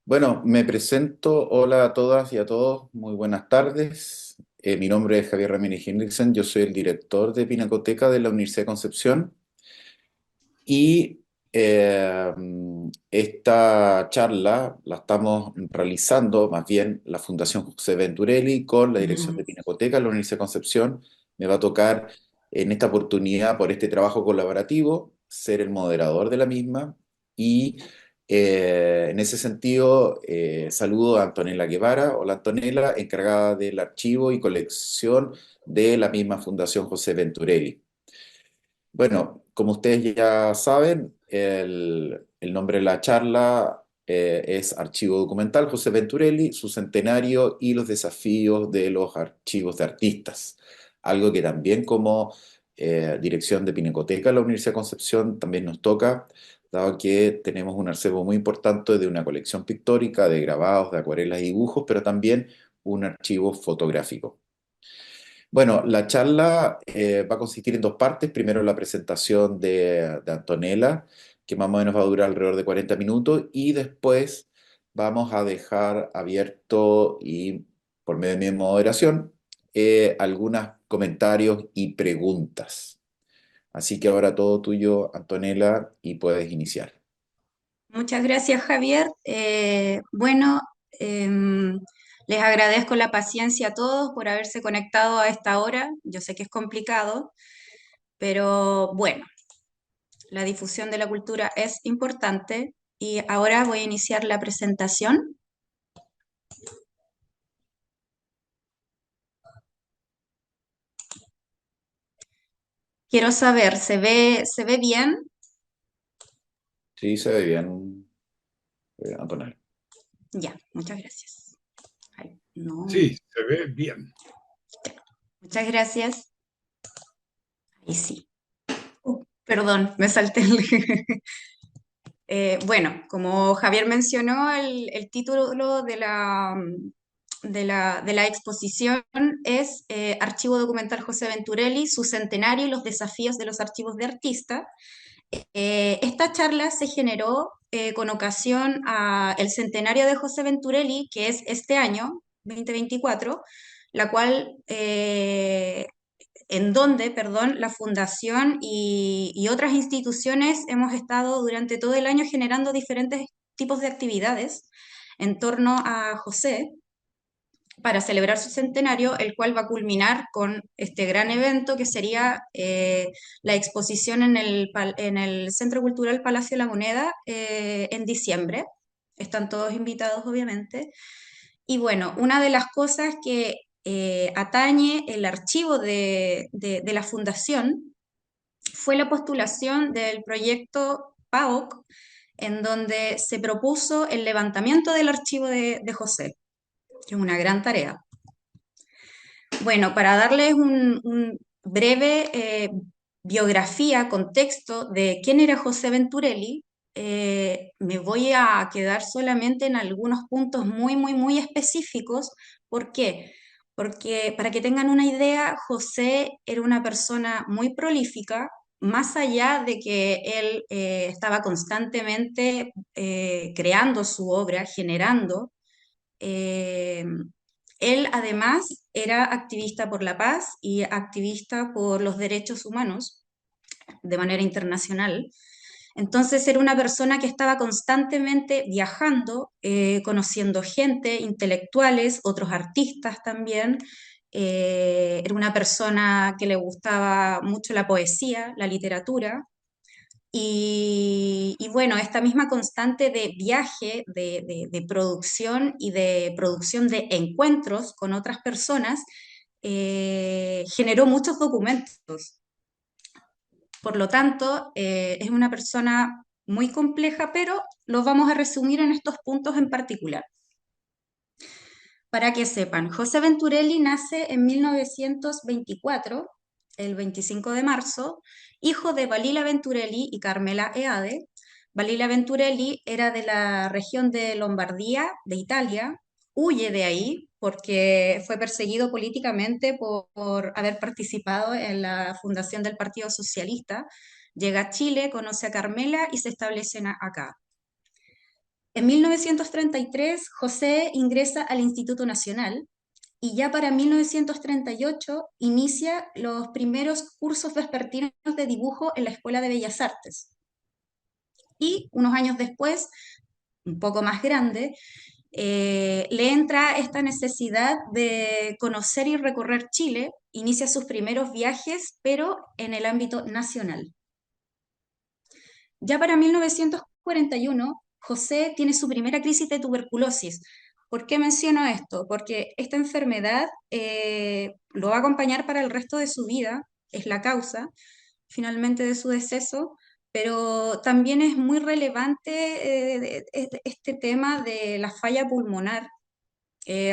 Bueno, me presento. Hola a todas y a todos. Muy buenas tardes. Mi nombre es Javier Ramírez Henriksen. Yo soy el director de Pinacoteca de la Universidad de Concepción. Y esta charla la estamos realizando, más bien la Fundación José Venturelli con la dirección de Pinacoteca de la Universidad de Concepción. Me va a tocar en esta oportunidad, por este trabajo colaborativo, ser el moderador de la misma. Y en ese sentido, saludo a Antonella Guevara. Hola Antonella, encargada del archivo y colección de la misma Fundación José Venturelli. Bueno, como ustedes ya saben, el nombre de la charla es Archivo Documental José Venturelli, su centenario y los desafíos de los archivos de artistas. Algo que también como dirección de Pinacoteca de la Universidad de Concepción también nos toca, dado que tenemos un acervo muy importante de una colección pictórica, de grabados, de acuarelas y dibujos, pero también un archivo fotográfico. Bueno, la charla va a consistir en dos partes. Primero la presentación de Antonella, que más o menos va a durar alrededor de 40 minutos, y después vamos a dejar abierto y por medio de mi moderación algunos comentarios y preguntas. Así que ahora todo tuyo, Antonella, y puedes iniciar. Muchas gracias, Javier. Bueno, les agradezco la paciencia a todos por haberse conectado a esta hora. Yo sé que es complicado, pero bueno, la difusión de la cultura es importante y ahora voy a iniciar la presentación. Quiero saber, se ve bien? Sí, se ve bien, Antonella. Ya, muchas gracias. Ay, no, Sí, se ve bien. muchas gracias. Ahí sí. Perdón, me salté el... Bueno, como Javier mencionó, el título de la exposición es Archivo Documental José Venturelli, su centenario y los desafíos de los archivos de artista. Esta charla se generó con ocasión al centenario de José Venturelli, que es este año, 2024, la cual en donde, perdón, la Fundación y otras instituciones hemos estado durante todo el año generando diferentes tipos de actividades en torno a José para celebrar su centenario, el cual va a culminar con este gran evento que sería la exposición en el Centro Cultural Palacio de la Moneda en diciembre. Están todos invitados, obviamente. Y bueno, una de las cosas que atañe el archivo de la fundación fue la postulación del proyecto PAOC, en donde se propuso el levantamiento del archivo de José, que es una gran tarea. Bueno, para darles un breve biografía, contexto de quién era José Venturelli, me voy a quedar solamente en algunos puntos muy específicos. ¿Por qué? Porque para que tengan una idea, José era una persona muy prolífica, más allá de que él estaba constantemente creando su obra, generando. eh, Él además era activista por la paz y activista por los derechos humanos de manera internacional. Entonces era una persona que estaba constantemente viajando, conociendo gente, intelectuales, otros artistas también. Era una persona que le gustaba mucho la poesía, la literatura. Y bueno, esta misma constante de viaje, de producción y de producción de encuentros con otras personas, generó muchos documentos. Por lo tanto, es una persona muy compleja, pero los vamos a resumir en estos puntos en particular. Para que sepan, José Venturelli nace en 1924, el 25 de marzo, hijo de Balila Venturelli y Carmela Eade. Balila Venturelli era de la región de Lombardía, de Italia, huye de ahí porque fue perseguido políticamente por haber participado en la fundación del Partido Socialista. Llega a Chile, conoce a Carmela y se establecen acá. En 1933, José ingresa al Instituto Nacional y ya para 1938 inicia los primeros cursos vespertinos de dibujo en la Escuela de Bellas Artes. Y unos años después, un poco más grande, le entra esta necesidad de conocer y recorrer Chile, inicia sus primeros viajes, pero en el ámbito nacional. Ya para 1941, José tiene su primera crisis de tuberculosis. ¿Por qué menciono esto? Porque esta enfermedad lo va a acompañar para el resto de su vida, es la causa finalmente de su deceso, pero también es muy relevante este tema de la falla pulmonar.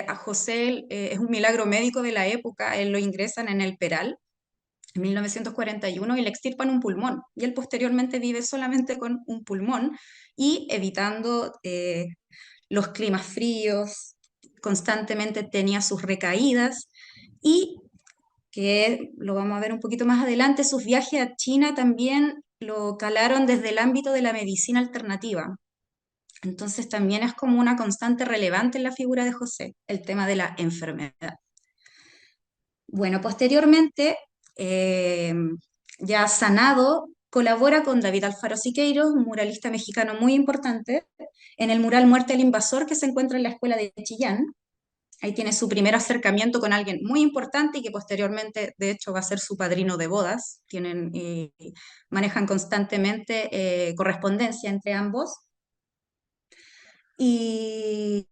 A José es un milagro médico de la época, él lo ingresan en el Peral en 1941 y le extirpan un pulmón. Y él posteriormente vive solamente con un pulmón y evitando los climas fríos, constantemente tenía sus recaídas y que lo vamos a ver un poquito más adelante, sus viajes a China también lo calaron desde el ámbito de la medicina alternativa. Entonces también es como una constante relevante en la figura de José, el tema de la enfermedad. Bueno, posteriormente, eh, ya sanado, colabora con David Alfaro Siqueiros, un muralista mexicano muy importante, en el mural Muerte del Invasor que se encuentra en la escuela de Chillán. Ahí tiene su primer acercamiento con alguien muy importante y que posteriormente, de hecho, va a ser su padrino de bodas. Manejan constantemente correspondencia entre ambos. Y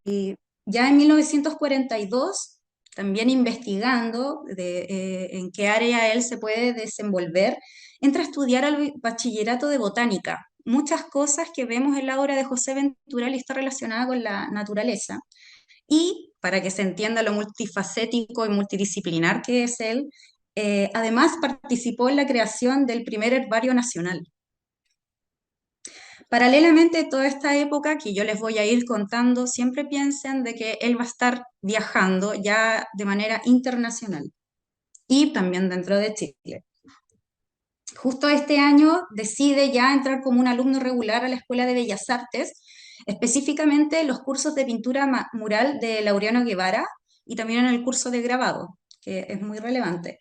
ya en 1942, también investigando en qué área él se puede desenvolver, entra a estudiar al bachillerato de botánica. Muchas cosas que vemos en la obra de José Ventural está relacionada con la naturaleza. Y para que se entienda lo multifacético y multidisciplinar que es él, además participó en la creación del primer herbario nacional. Paralelamente, toda esta época que yo les voy a ir contando, siempre piensen de que él va a estar viajando ya de manera internacional y también dentro de Chile. Justo este año decide ya entrar como un alumno regular a la Escuela de Bellas Artes, específicamente los cursos de pintura mural de Laureano Guevara y también en el curso de grabado, que es muy relevante.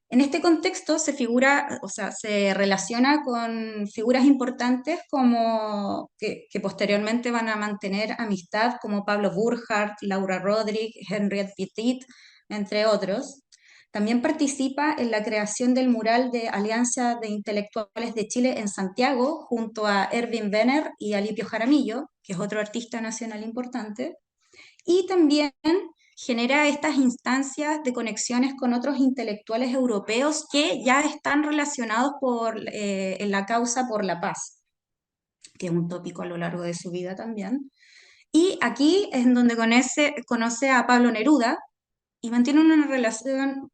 En este contexto se figura, o sea, se relaciona con figuras importantes como que posteriormente van a mantener amistad, como Pablo Burkhardt, Laura Rodríguez, Henriette Petit, entre otros. También participa en la creación del mural de Alianza de Intelectuales de Chile en Santiago, junto a Erwin Wenner y Alipio Jaramillo, que es otro artista nacional importante. Y también genera estas instancias de conexiones con otros intelectuales europeos que ya están relacionados en la causa por la paz, que es un tópico a lo largo de su vida también. Y aquí es en donde conoce a Pablo Neruda y mantiene una relación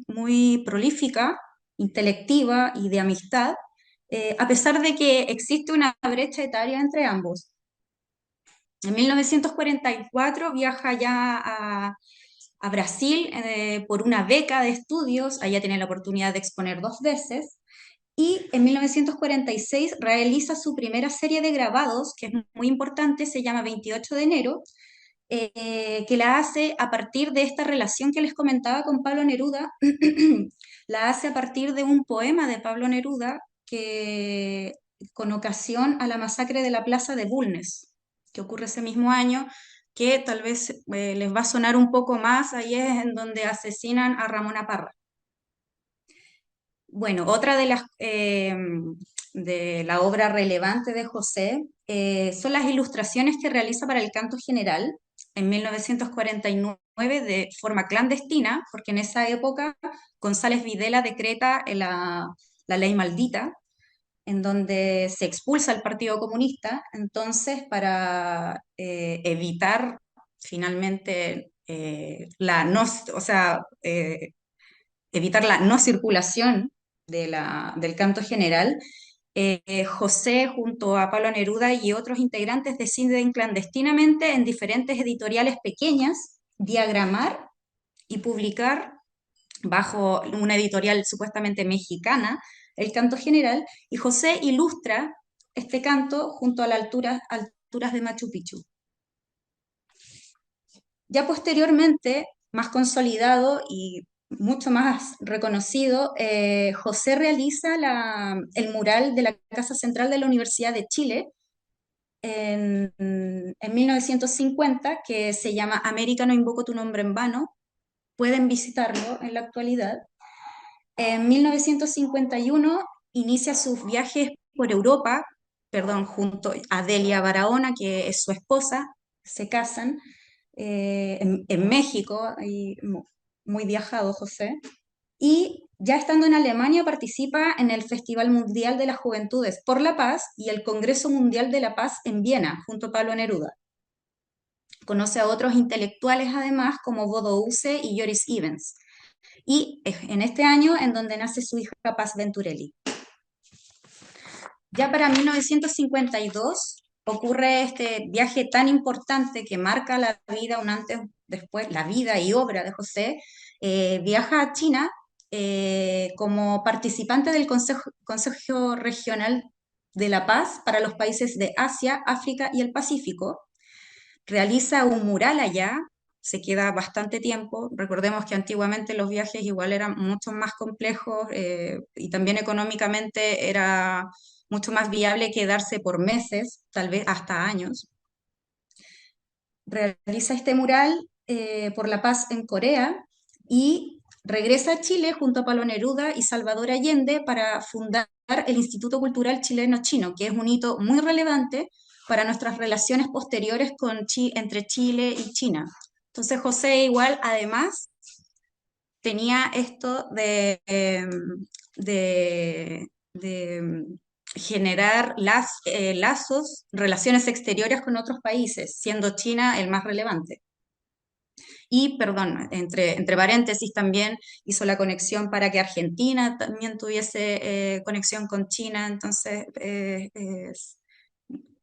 muy prolífica, intelectiva y de amistad, a pesar de que existe una brecha etaria entre ambos. En 1944 viaja ya a Brasil por una beca de estudios, allá tiene la oportunidad de exponer 2 veces, y en 1946 realiza su primera serie de grabados, que es muy importante, se llama 28 de enero, que la hace a partir de esta relación que les comentaba con Pablo Neruda, la hace a partir de un poema de Pablo Neruda que con ocasión a la masacre de la plaza de Bulnes, que ocurre ese mismo año, que tal vez les va a sonar un poco más, ahí es en donde asesinan a Ramona Parra. Bueno, otra de la obra relevante de José son las ilustraciones que realiza para el Canto General en 1949 de forma clandestina, porque en esa época González Videla decreta la ley maldita, en donde se expulsa al Partido Comunista. Entonces, para evitar finalmente o sea, evitar la no circulación del canto general, José junto a Pablo Neruda y otros integrantes deciden clandestinamente en diferentes editoriales pequeñas diagramar y publicar bajo una editorial supuestamente mexicana el canto general, y José ilustra este canto junto a la alturas de Machu Picchu. Ya posteriormente, más consolidado y mucho más reconocido, José realiza el mural de la Casa Central de la Universidad de Chile en 1950, que se llama América, no invoco tu nombre en vano. Pueden visitarlo en la actualidad. En 1951 inicia sus viajes por Europa, perdón, junto a Delia Barahona, que es su esposa, se casan en México, y muy viajado José, y ya estando en Alemania participa en el Festival Mundial de las Juventudes por la Paz y el Congreso Mundial de la Paz en Viena, junto a Pablo Neruda. Conoce a otros intelectuales además como Bodo Use y Joris Ivens. Y es en este año en donde nace su hija Paz Venturelli. Ya para 1952 ocurre este viaje tan importante que marca la vida, un antes, después, la vida y obra de José. Viaja a China como participante del Consejo Regional de la Paz para los países de Asia, África y el Pacífico. Realiza un mural allá, se queda bastante tiempo. Recordemos que antiguamente los viajes igual eran mucho más complejos y también económicamente era mucho más viable quedarse por meses, tal vez hasta años. Realiza este mural por la paz en Corea y regresa a Chile junto a Pablo Neruda y Salvador Allende para fundar el Instituto Cultural Chileno-Chino, que es un hito muy relevante para nuestras relaciones posteriores entre Chile y China. Entonces José igual, además, tenía esto de generar lazos, relaciones exteriores con otros países, siendo China el más relevante. Y, perdón, entre paréntesis también hizo la conexión para que Argentina también tuviese conexión con China, entonces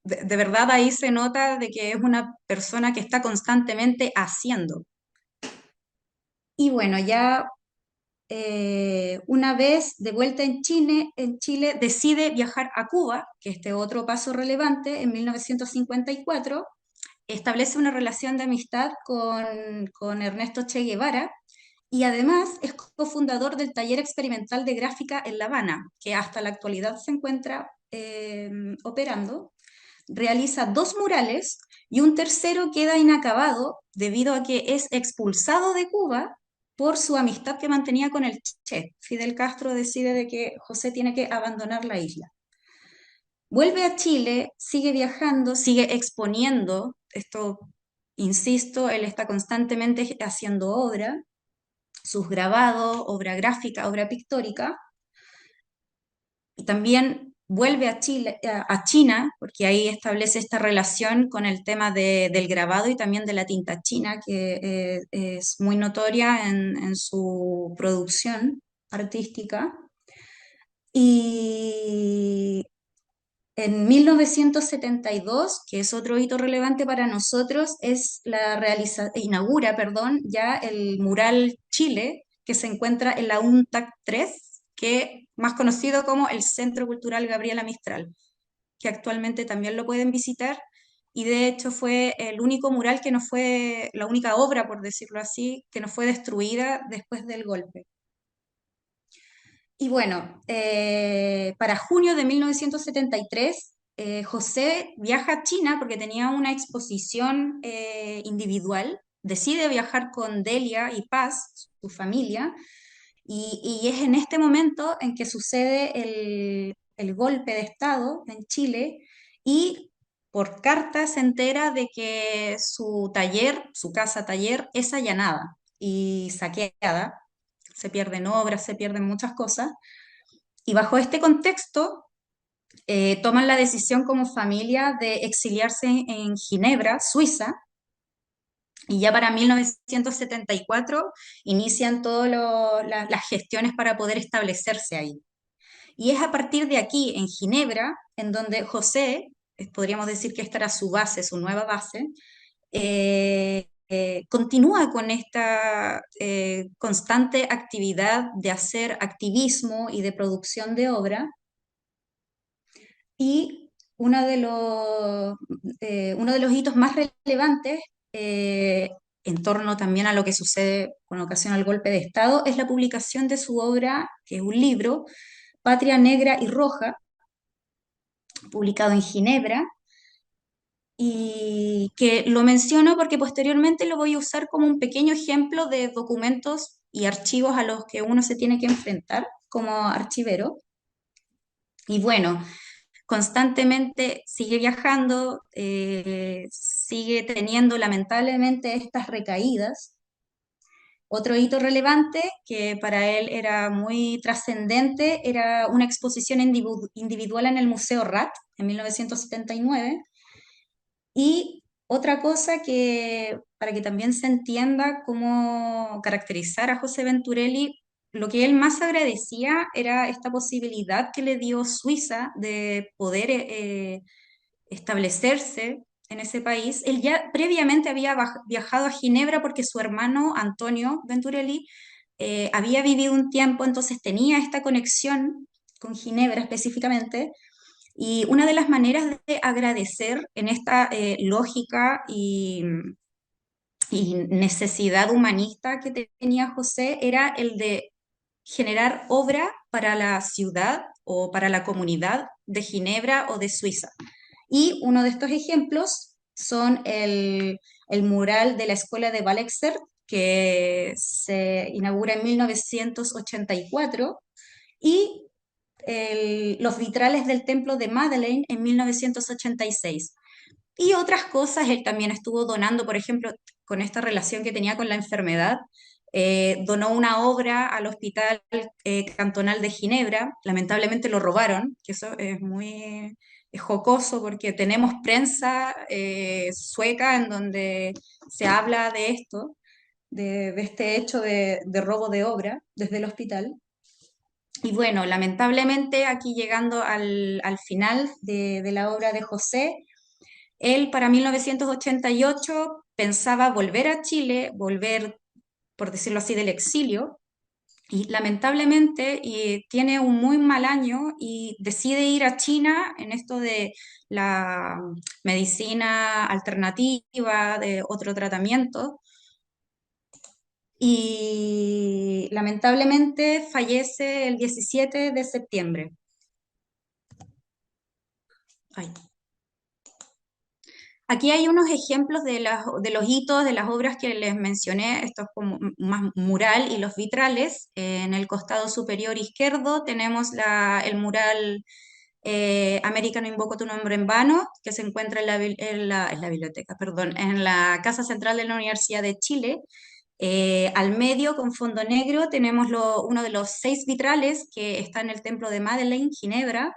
de verdad ahí se nota de que es una persona que está constantemente haciendo. Y bueno, ya una vez de vuelta en Chile decide viajar a Cuba, que este otro paso relevante, en 1954, establece una relación de amistad con Ernesto Che Guevara y además es cofundador del Taller Experimental de Gráfica en La Habana, que hasta la actualidad se encuentra operando. Realiza 2 murales y un tercero queda inacabado debido a que es expulsado de Cuba por su amistad que mantenía con el Che. Fidel Castro decide de que José tiene que abandonar la isla. Vuelve a Chile, sigue viajando, sigue exponiendo, esto, insisto, él está constantemente haciendo obra, sus grabados, obra gráfica, obra pictórica, y también vuelve a Chile, a China, porque ahí establece esta relación con el tema del grabado y también de la tinta china, que es muy notoria en su producción artística. Y en 1972, que es otro hito relevante para nosotros, es inaugura, perdón, ya el mural Chile, que se encuentra en la UNTAC 3, que más conocido como el Centro Cultural Gabriela Mistral, que actualmente también lo pueden visitar. Y de hecho fue el único mural que no fue, la única obra, por decirlo así, que no fue destruida después del golpe. Y bueno, para junio de 1973, José viaja a China porque tenía una exposición individual, decide viajar con Delia y Paz, su familia, y es en este momento en que sucede el golpe de Estado en Chile y por carta se entera de que su taller, su casa taller, es allanada y saqueada, se pierden obras, se pierden muchas cosas. Y bajo este contexto, toman la decisión como familia de exiliarse en Ginebra, Suiza, y ya para 1974 inician todas las gestiones para poder establecerse ahí. Y es a partir de aquí, en Ginebra, en donde José, podríamos decir que esta era su base, su nueva base, continúa con esta constante actividad de hacer activismo y de producción de obra. Y uno de los hitos más relevantes en torno también a lo que sucede con ocasión al golpe de Estado es la publicación de su obra, que es un libro, Patria Negra y Roja, publicado en Ginebra, y que lo menciono porque posteriormente lo voy a usar como un pequeño ejemplo de documentos y archivos a los que uno se tiene que enfrentar como archivero. Y bueno, constantemente sigue viajando, sigue teniendo lamentablemente estas recaídas. Otro hito relevante que para él era muy trascendente era una exposición individual en el Museo RAT en 1979. Y otra cosa que, para que también se entienda cómo caracterizar a José Venturelli, lo que él más agradecía era esta posibilidad que le dio Suiza de poder establecerse en ese país. Él ya previamente había viajado a Ginebra porque su hermano Antonio Venturelli había vivido un tiempo, entonces tenía esta conexión con Ginebra específicamente. Y una de las maneras de agradecer en esta lógica y necesidad humanista que tenía José era el de generar obra para la ciudad o para la comunidad de Ginebra o de Suiza. Y uno de estos ejemplos son el mural de la escuela de Balexert, que se inaugura en 1984, y los vitrales del templo de Madeleine en 1986. Y otras cosas, él también estuvo donando, por ejemplo, con esta relación que tenía con la enfermedad, donó una obra al Hospital Cantonal de Ginebra, lamentablemente lo robaron, que eso es muy jocoso porque tenemos prensa sueca en donde se habla de esto, de este hecho de robo de obra desde el hospital. Y bueno, lamentablemente aquí llegando al final de la obra de José, él para 1988 pensaba volver a Chile, volver, por decirlo así, del exilio, y lamentablemente tiene un muy mal año y decide ir a China en esto de la medicina alternativa, de otro tratamiento, y lamentablemente fallece el 17 de septiembre. Ay. Aquí hay unos ejemplos de los hitos, de las obras que les mencioné, esto es como más mural y los vitrales. En el costado superior izquierdo tenemos el mural América no invoco tu nombre en vano, que se encuentra en la biblioteca, perdón, en la Casa Central de la Universidad de Chile. Al medio, con fondo negro, tenemos uno de los 6 vitrales que está en el Templo de Madeleine, Ginebra.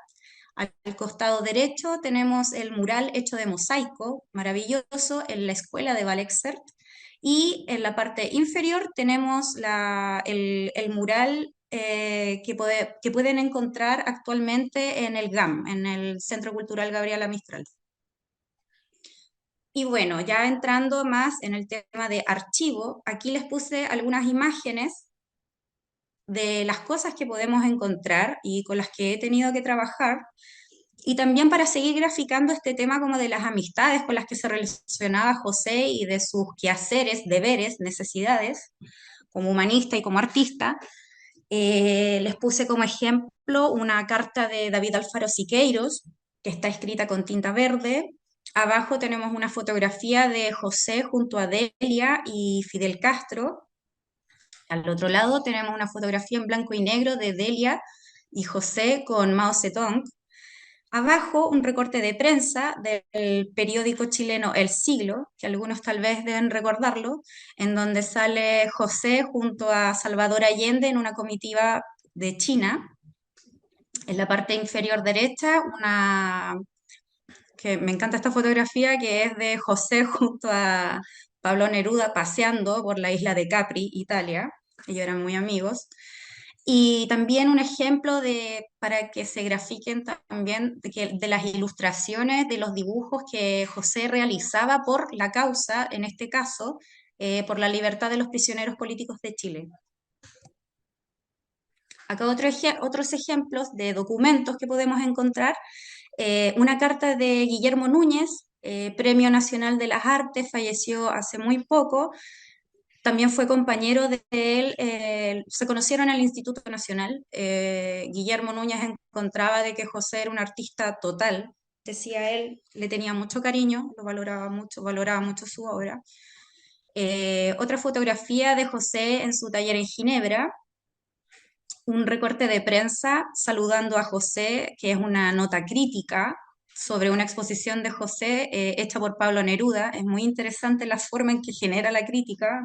Al costado derecho tenemos el mural hecho de mosaico, maravilloso, en la escuela de Balexert. Y en la parte inferior tenemos el mural que pueden encontrar actualmente en el GAM, en el Centro Cultural Gabriela Mistral. Y bueno, ya entrando más en el tema de archivo, aquí les puse algunas imágenes de las cosas que podemos encontrar y con las que he tenido que trabajar. Y también para seguir graficando este tema como de las amistades con las que se relacionaba José y de sus quehaceres, deberes, necesidades, como humanista y como artista, les puse como ejemplo una carta de David Alfaro Siqueiros, que está escrita con tinta verde. Abajo tenemos una fotografía de José junto a Delia y Fidel Castro. Al otro lado tenemos una fotografía en blanco y negro de Delia y José con Mao Zedong. Abajo, un recorte de prensa del periódico chileno El Siglo, que algunos tal vez deben recordarlo, en donde sale José junto a Salvador Allende en una comitiva de China. En la parte inferior derecha, que me encanta esta fotografía, que es de José junto a Pablo Neruda paseando por la isla de Capri, Italia. Ellos eran muy amigos. Y también un ejemplo para que se grafiquen también de las ilustraciones, de los dibujos que José realizaba por la causa, en este caso, por la libertad de los prisioneros políticos de Chile. Acá otros ejemplos de documentos que podemos encontrar. Una carta de Guillermo Núñez, Premio Nacional de las Artes, falleció hace muy poco. También fue compañero de él, se conocieron en el Instituto Nacional. Guillermo Núñez encontraba de que José era un artista total, decía él, le tenía mucho cariño, lo valoraba mucho su obra. Otra fotografía de José en su taller en Ginebra, un recorte de prensa saludando a José, que es una nota crítica sobre una exposición de José hecha por Pablo Neruda. Es muy interesante la forma en que genera la crítica,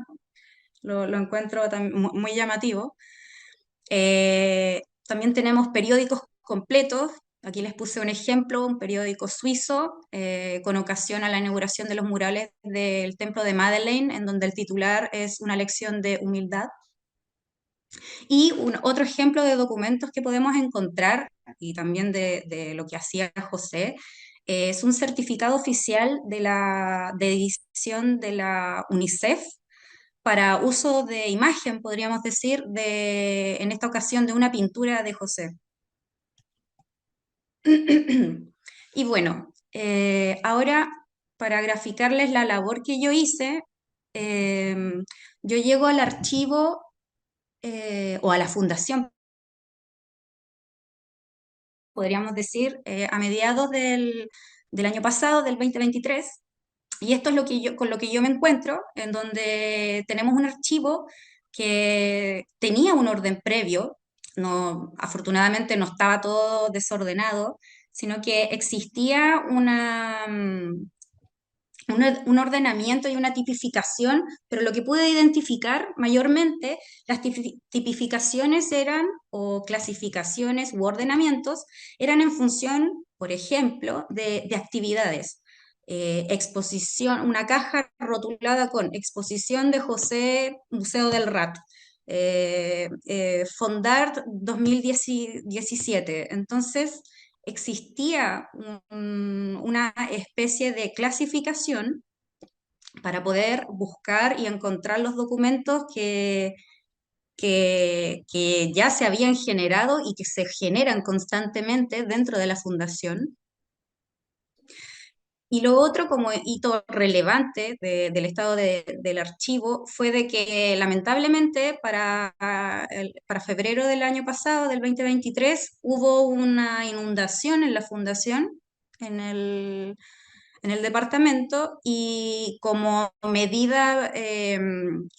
lo encuentro muy llamativo. También tenemos periódicos completos. Aquí les puse un ejemplo, un periódico suizo con ocasión a la inauguración de los murales del Templo de Madeleine, en donde el titular es una lección de humildad. Y otro ejemplo de documentos que podemos encontrar, y también de lo que hacía José, es un certificado oficial de edición de la UNICEF para uso de imagen, podríamos decir, en esta ocasión de una pintura de José. Y bueno, ahora para graficarles la labor que yo hice, yo llego al archivo o a la fundación, podríamos decir, a mediados del año pasado, del 2023. Y esto es con lo que yo me encuentro, en donde tenemos un archivo que tenía un orden previo, no, afortunadamente no estaba todo desordenado, sino que existía un ordenamiento y una tipificación, pero lo que pude identificar mayormente, las tipificaciones eran, o clasificaciones u ordenamientos, eran en función, por ejemplo, de actividades. Exposición, una caja rotulada con exposición de José, Museo del Rato. Fondart 2017. Entonces, existía una especie de clasificación para poder buscar y encontrar los documentos que ya se habían generado y que se generan constantemente dentro de la fundación. Y lo otro, como hito relevante del estado del archivo, fue de que lamentablemente para febrero del año pasado, del 2023, hubo una inundación en la fundación, en en el departamento, y como medida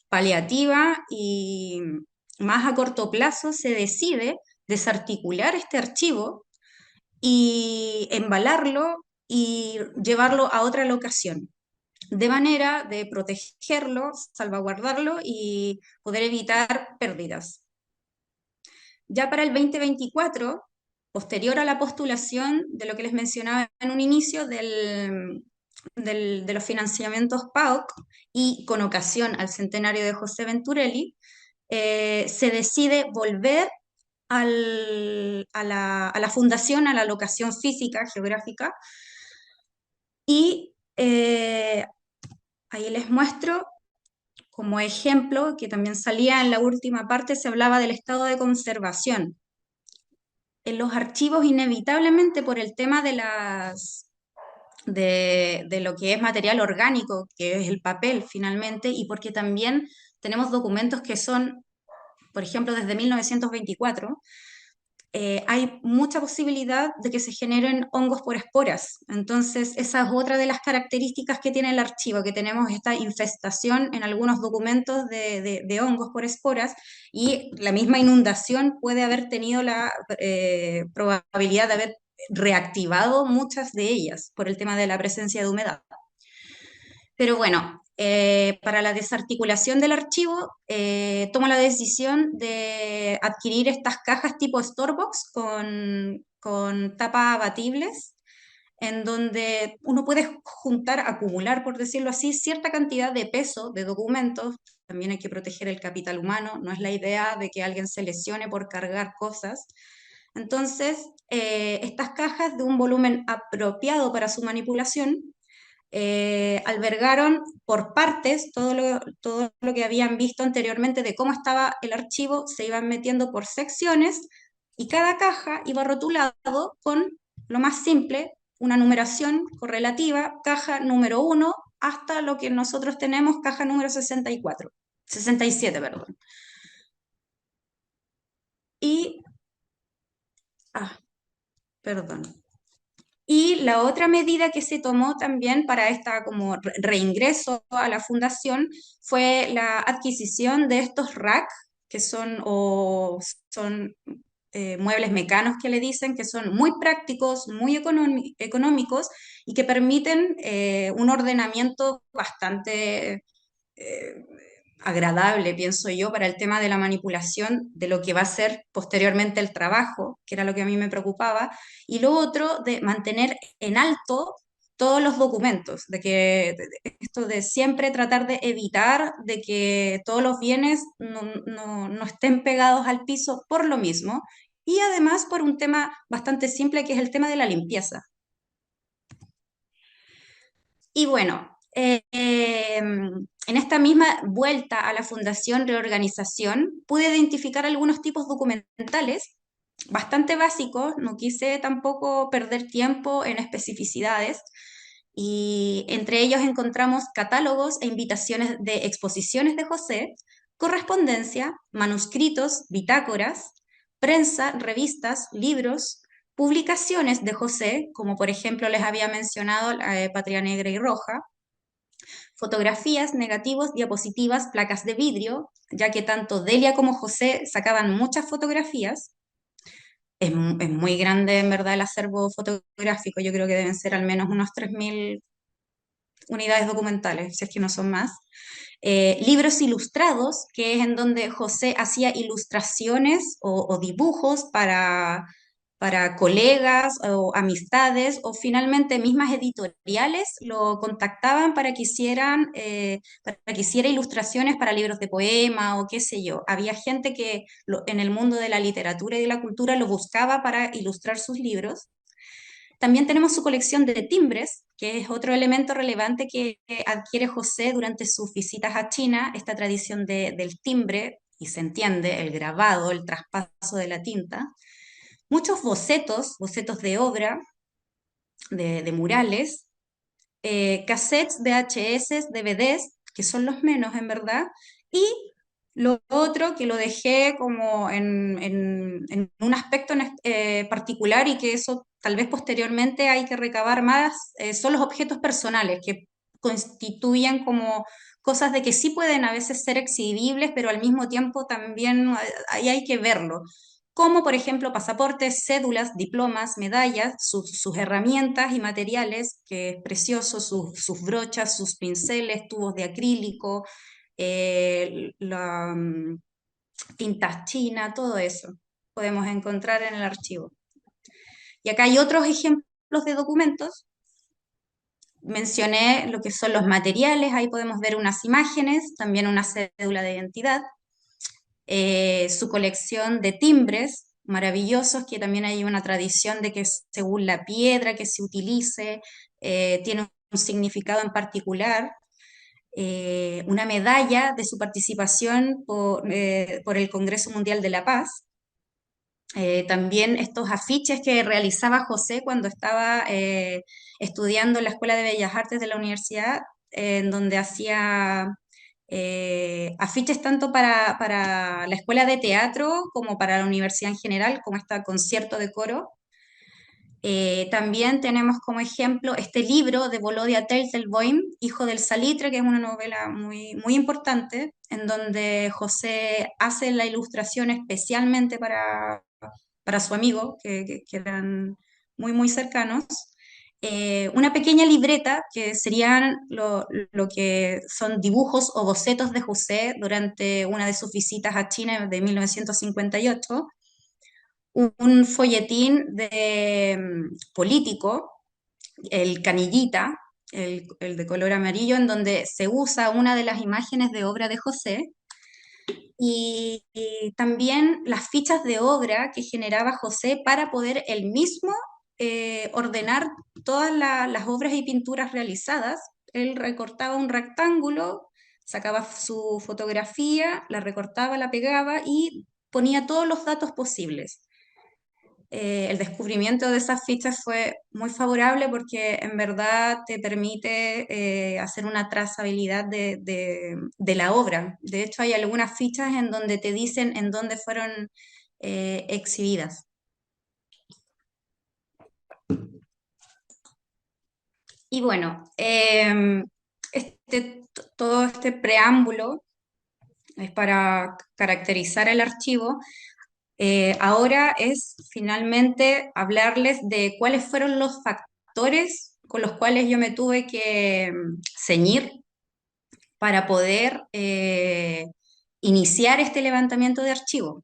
paliativa y más a corto plazo se decide desarticular este archivo y embalarlo y llevarlo a otra locación, de manera de protegerlo, salvaguardarlo y poder evitar pérdidas. Ya para el 2024, posterior a la postulación de lo que les mencionaba en un inicio de los financiamientos PAOC y con ocasión al centenario de José Venturelli, se decide volver a la fundación, a la locación física, geográfica, y ahí les muestro como ejemplo, que también salía en la última parte, se hablaba del estado de conservación. En los archivos, inevitablemente por el tema de lo que es material orgánico, que es el papel finalmente, y porque también tenemos documentos que son, por ejemplo, desde 1924, hay mucha posibilidad de que se generen hongos por esporas. Entonces, esa es otra de las características que tiene el archivo, que tenemos esta infestación en algunos documentos de hongos por esporas, y la misma inundación puede haber tenido la probabilidad de haber reactivado muchas de ellas por el tema de la presencia de humedad. Pero bueno, para la desarticulación del archivo, tomo la decisión de adquirir estas cajas tipo Storebox con tapa abatibles, en donde uno puede juntar, acumular, por decirlo así, cierta cantidad de peso de documentos. También hay que proteger el capital humano, no es la idea de que alguien se lesione por cargar cosas. Entonces, estas cajas de un volumen apropiado para su manipulación albergaron por partes todo lo que habían visto anteriormente de cómo estaba el archivo, se iban metiendo por secciones y cada caja iba rotulado con lo más simple, una numeración correlativa, caja número 1, hasta lo que nosotros tenemos, caja número 64, 67, perdón. Y, ah, perdón. Y la otra medida que se tomó también para esta como reingreso a la fundación fue la adquisición de estos rack, que son, o son muebles mecanos que le dicen, que son muy prácticos, muy económicos y que permiten un ordenamiento bastante eh, agradable, pienso yo, para el tema de la manipulación de lo que va a ser posteriormente el trabajo, que era lo que a mí me preocupaba, y lo otro de mantener en alto todos los documentos, de que esto de siempre tratar de evitar de que todos los bienes no estén pegados al piso por lo mismo, y además por un tema bastante simple que es el tema de la limpieza. Y bueno, en esta misma vuelta a la Fundación Reorganización, pude identificar algunos tipos documentales bastante básicos, no quise tampoco perder tiempo en especificidades, y entre ellos encontramos catálogos e invitaciones de exposiciones de José, correspondencia, manuscritos, bitácoras, prensa, revistas, libros, publicaciones de José, como por ejemplo les había mencionado Patria Negra y Roja, fotografías, negativos, diapositivas, placas de vidrio, ya que tanto Delia como José sacaban muchas fotografías. Es muy grande en verdad el acervo fotográfico, yo creo que deben ser al menos unos 3.000 unidades documentales, si es que no son más. Libros ilustrados, que es en donde José hacía ilustraciones o dibujos para colegas o amistades, o finalmente mismas editoriales lo contactaban para que hiciera ilustraciones para libros de poema o qué sé yo. Había gente que en el mundo de la literatura y de la cultura lo buscaba para ilustrar sus libros. También tenemos su colección de timbres, que es otro elemento relevante que adquiere José durante sus visitas a China, esta tradición del timbre, y se entiende, el grabado, el traspaso de la tinta. Muchos bocetos, bocetos de obra, de murales, cassettes, VHS, DVDs, que son los menos en verdad, y lo otro que lo dejé como en un aspecto particular y que eso tal vez posteriormente hay que recabar más, son los objetos personales que constituyen como cosas de que sí pueden a veces ser exhibibles, pero al mismo tiempo también ahí hay que verlo, como por ejemplo pasaportes, cédulas, diplomas, medallas, sus herramientas y materiales, que es precioso, sus brochas, sus pinceles, tubos de acrílico, la tintas china, todo eso podemos encontrar en el archivo. Y acá hay otros ejemplos de documentos. Mencioné lo que son los materiales, ahí podemos ver unas imágenes, también una cédula de identidad, su colección de timbres maravillosos, que también hay una tradición de que según la piedra que se utilice, tiene un significado en particular. Una medalla de su participación por el Congreso Mundial de la Paz. También estos afiches que realizaba José cuando estaba estudiando en la Escuela de Bellas Artes de la universidad, en donde hacía afiches tanto para la escuela de teatro como para la universidad en general, como este concierto de coro. También tenemos como ejemplo este libro de Volodya Teitelbaum, Hijo del Salitre, que es una novela muy, muy importante, en donde José hace la ilustración especialmente para su amigo, que eran muy, muy cercanos. Una pequeña libreta, que serían lo que son dibujos o bocetos de José durante una de sus visitas a China de 1958, un folletín político, el Canillita, el de color amarillo, en donde se usa una de las imágenes de obra de José, y también las fichas de obra que generaba José para poder él mismo ordenar todas las obras y pinturas realizadas. Él recortaba un rectángulo, sacaba su fotografía, la recortaba, la pegaba y ponía todos los datos posibles. el descubrimiento de esas fichas fue muy favorable porque en verdad te permite hacer una trazabilidad de la obra. De hecho, hay algunas fichas en donde te dicen en dónde fueron exhibidas. Y bueno, todo este preámbulo es para caracterizar el archivo. Ahora es finalmente hablarles de cuáles fueron los factores con los cuales yo me tuve que ceñir para poder iniciar este levantamiento de archivo.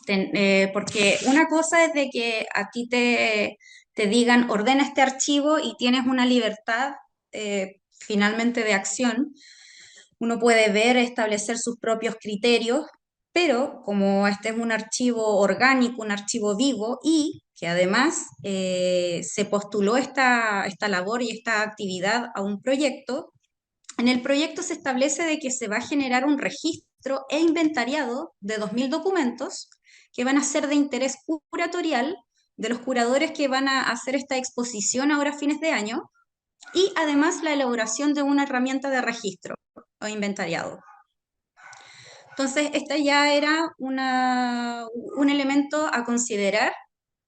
Porque una cosa es de que a ti te digan ordena este archivo y tienes una libertad finalmente de acción. Uno puede ver, establecer sus propios criterios, pero como este es un archivo orgánico, un archivo vivo y que además se postuló esta labor y esta actividad a un proyecto, en el proyecto se establece de que se va a generar un registro e inventariado de 2.000 documentos que van a ser de interés curatorial de los curadores que van a hacer esta exposición ahora a fines de año y además la elaboración de una herramienta de registro o inventariado. Entonces, esta ya era un elemento a considerar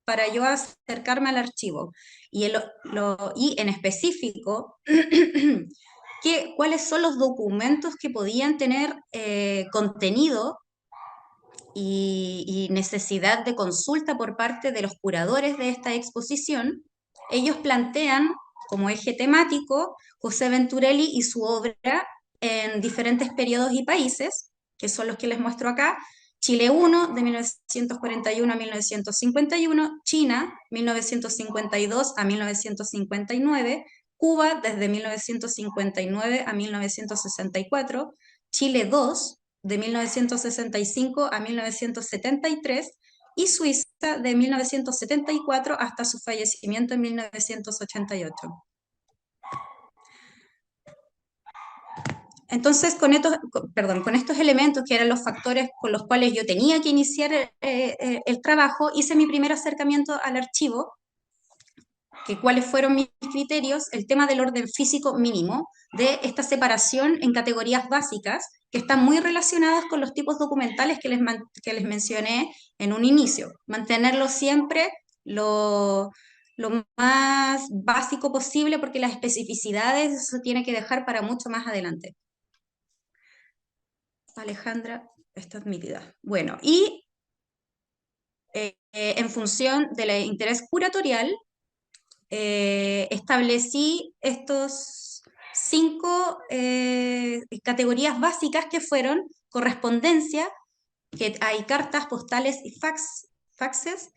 para yo acercarme al archivo. Y en específico, cuáles son los documentos que podían tener contenido y necesidad de consulta por parte de los curadores de esta exposición. Ellos plantean como eje temático José Venturelli y su obra en diferentes periodos y países, que son los que les muestro acá. Chile 1, de 1941 a 1951, China, 1952 a 1959, Cuba, desde 1959 a 1964, Chile 2, de 1965 a 1973, y Suiza, de 1974 hasta su fallecimiento en 1988. Entonces, con estos elementos que eran los factores con los cuales yo tenía que iniciar el trabajo, hice mi primer acercamiento al archivo, que cuáles fueron mis criterios, el tema del orden físico mínimo, de esta separación en categorías básicas, que están muy relacionadas con los tipos documentales que les mencioné en un inicio. Mantenerlo siempre lo más básico posible, porque las especificidades se tiene que dejar para mucho más adelante. Alejandra está admitida. Bueno, y en función del interés curatorial, establecí estos 5 categorías básicas que fueron correspondencia, que hay cartas, postales y faxes,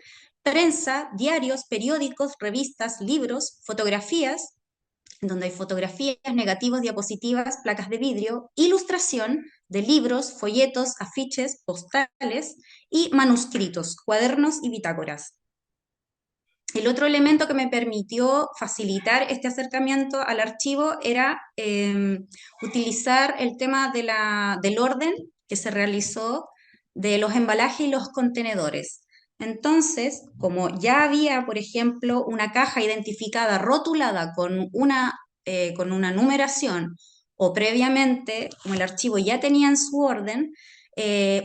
prensa, diarios, periódicos, revistas, libros, fotografías, donde hay fotografías, negativos, diapositivas, placas de vidrio, ilustración de libros, folletos, afiches, postales y manuscritos, cuadernos y bitácoras. El otro elemento que me permitió facilitar este acercamiento al archivo era utilizar el tema del orden que se realizó de los embalajes y los contenedores. Entonces, como ya había, por ejemplo, una caja identificada, rotulada con una numeración, o previamente, como el archivo ya tenía en su orden,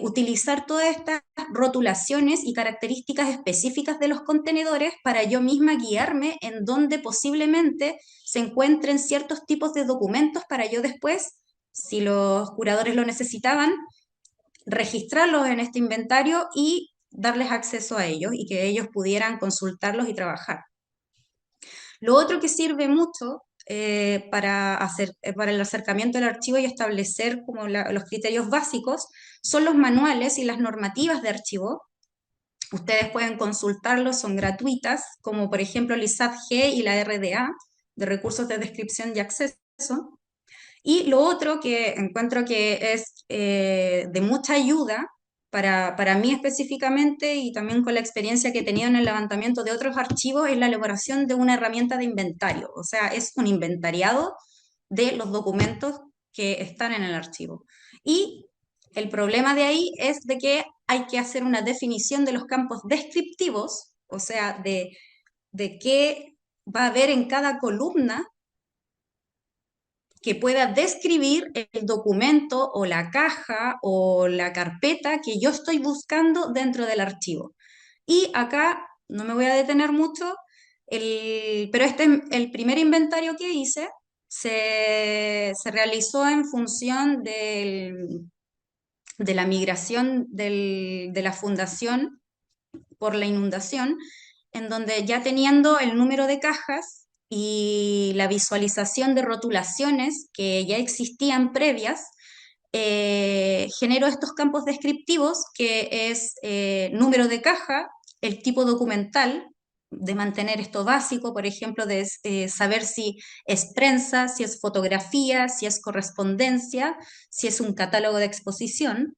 utilizar todas estas rotulaciones y características específicas de los contenedores para yo misma guiarme en donde posiblemente se encuentren ciertos tipos de documentos para yo después, si los curadores lo necesitaban, registrarlos en este inventario y darles acceso a ellos y que ellos pudieran consultarlos y trabajar. Lo otro que sirve mucho para el acercamiento del archivo y establecer como los criterios básicos son los manuales y las normativas de archivo. Ustedes pueden consultarlos, son gratuitas, como por ejemplo el ISAT-G y la RDA, de Recursos de Descripción y Acceso. Y lo otro que encuentro que es de mucha ayuda para mí específicamente y también con la experiencia que he tenido en el levantamiento de otros archivos es la elaboración de una herramienta de inventario. O sea, es un inventariado de los documentos que están en el archivo. Y El problema de ahí es de que hay que hacer una definición de los campos descriptivos, o sea, de qué va a haber en cada columna que pueda describir el documento o la caja o la carpeta que yo estoy buscando dentro del archivo. Y acá no me voy a detener mucho, pero este es el primer inventario que hice. Se realizó en función de la migración de la fundación por la inundación, en donde ya teniendo el número de cajas y la visualización de rotulaciones que ya existían previas, genero estos campos descriptivos que es número de caja, el tipo documental, de mantener esto básico, por ejemplo, de saber si es prensa, si es fotografía, si es correspondencia, si es un catálogo de exposición,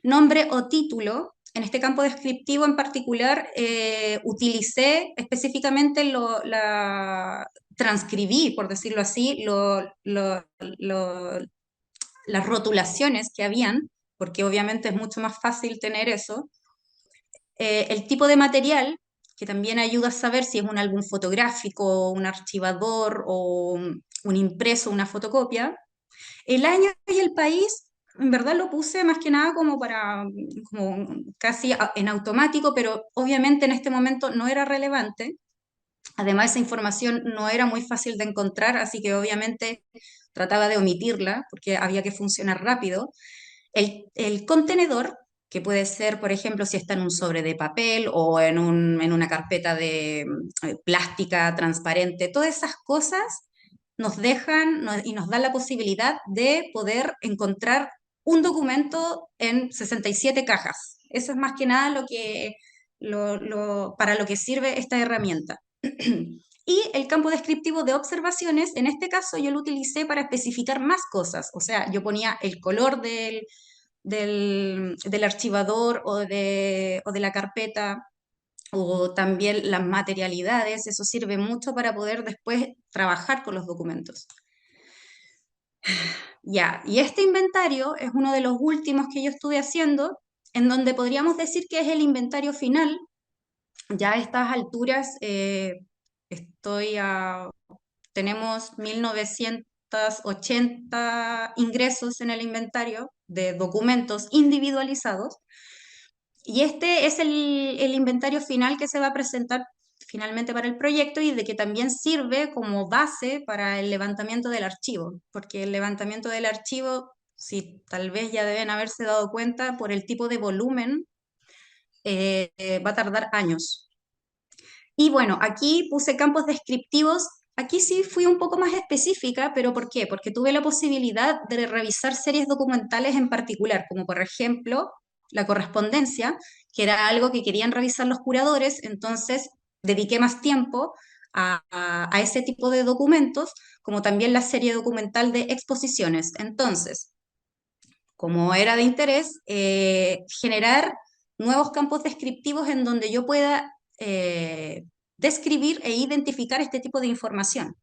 nombre o título. En este campo descriptivo en particular, utilicé específicamente transcribí, por decirlo así, las rotulaciones que habían, porque obviamente es mucho más fácil tener eso. El tipo de material, que también ayuda a saber si es un álbum fotográfico, un archivador o un impreso, una fotocopia. El año y el país, en verdad lo puse más que nada como para, como casi en automático, pero obviamente en este momento no era relevante. Además, esa información no era muy fácil de encontrar, así que obviamente trataba de omitirla porque había que funcionar rápido. El contenedor, que puede ser, por ejemplo, si está en un sobre de papel o en una carpeta de plástica transparente, todas esas cosas nos dejan y nos dan la posibilidad de poder encontrar un documento en 67 cajas. Eso es más que nada para lo que sirve esta herramienta. Y el campo descriptivo de observaciones, en este caso yo lo utilicé para especificar más cosas, o sea, yo ponía el color del archivador o de la carpeta, o también las materialidades, eso sirve mucho para poder después trabajar con los documentos. Ya, y este inventario es uno de los últimos que yo estuve haciendo, en donde podríamos decir que es el inventario final. Ya a estas alturas estoy a tenemos 1980 ingresos en el inventario de documentos individualizados y este es el inventario final que se va a presentar finalmente para el proyecto y de que también sirve como base para el levantamiento del archivo, porque el levantamiento del archivo, si tal vez ya deben haberse dado cuenta por el tipo de volumen, va a tardar años. Y bueno, aquí puse campos descriptivos. Aquí sí fui un poco más específica, pero ¿por qué? Porque tuve la posibilidad de revisar series documentales en particular, como por ejemplo la correspondencia, que era algo que querían revisar los curadores, entonces dediqué más tiempo a ese tipo de documentos, como también la serie documental de exposiciones. Entonces, como era de interés, generar nuevos campos descriptivos en donde yo pueda describir e identificar este tipo de información.